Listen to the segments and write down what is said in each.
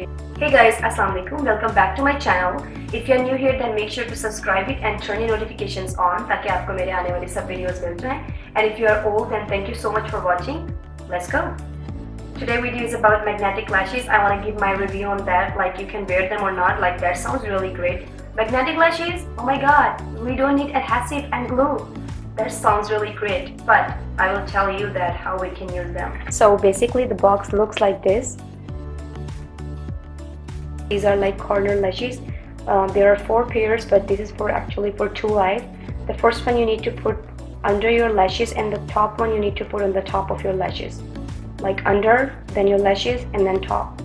Hey guys, Assalamualaikum. Welcome back to my channel. If you are new here, then make sure to subscribe it and turn your notifications on ताकि आपको मेरे आने वाले सब videos मिल जाएं. And if you are old, then thank you so much for watching. Let's go. Today's video is about magnetic lashes. I want to give my review on that, like you can wear them or not. Like that sounds really great. Magnetic lashes? Oh my god, we don't need adhesive and glue. That sounds really great, but I will tell you that how we can use them. So basically the box looks like this. These are like corner lashes. There are 4 pairs, but this is for actually for 2 live. The first one you need to put under your lashes, and the top one you need to put on the top of your lashes. Like under, then your lashes, and then top.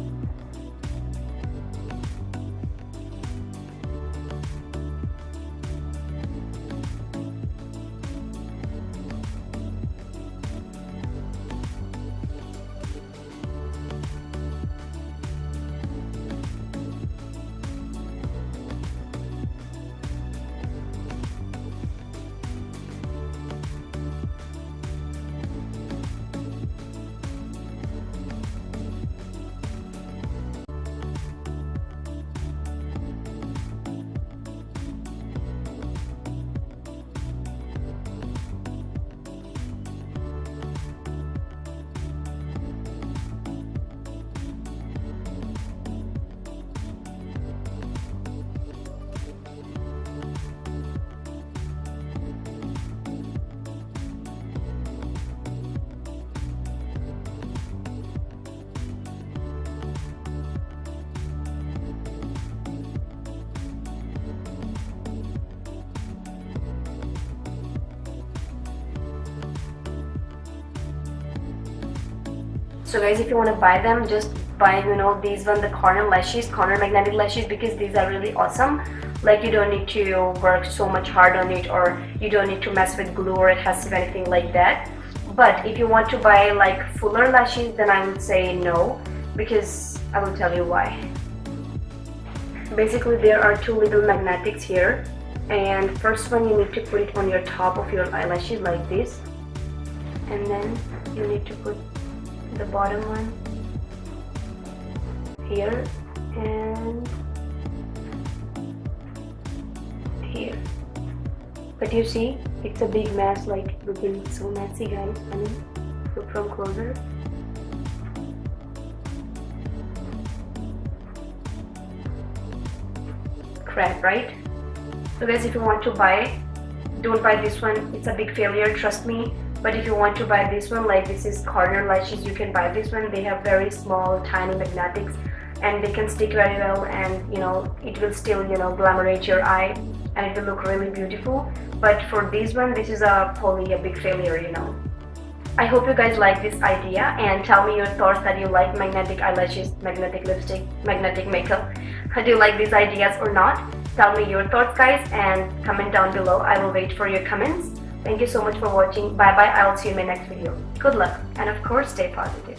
So guys, if you want to buy them, just buy, these one, the corner lashes, corner magnetic lashes, because these are really awesome. Like you don't need to work so much hard on it, or you don't need to mess with glue or adhesive, anything like that. But if you want to buy like fuller lashes, then I would say no, because I will tell you why. Basically there are 2 little magnetics here, and first one you need to put it on your top of your eyelashes like this, and then you need to put the bottom one here and here. But you see, it's a big mess, like looking so messy guys. I mean, look from closer. Crap, right? So guys, if you want to buy, don't buy this one. It's a big failure, trust me. But if you want to buy this one, like this is corner lashes, you can buy this one. They have very small tiny magnetics, and they can stick very well, and it will still glamorate your eye, and it will look really beautiful. But for this one, this is probably a big failure. I hope you guys like this idea, and tell me your thoughts, that you like magnetic eyelashes, magnetic lipstick, magnetic makeup. Do you like these ideas or not? Tell me your thoughts guys, and comment down below. I will wait for your comments. Thank you so much for watching. Bye bye. I will see you in my next video. Good luck, and of course stay positive.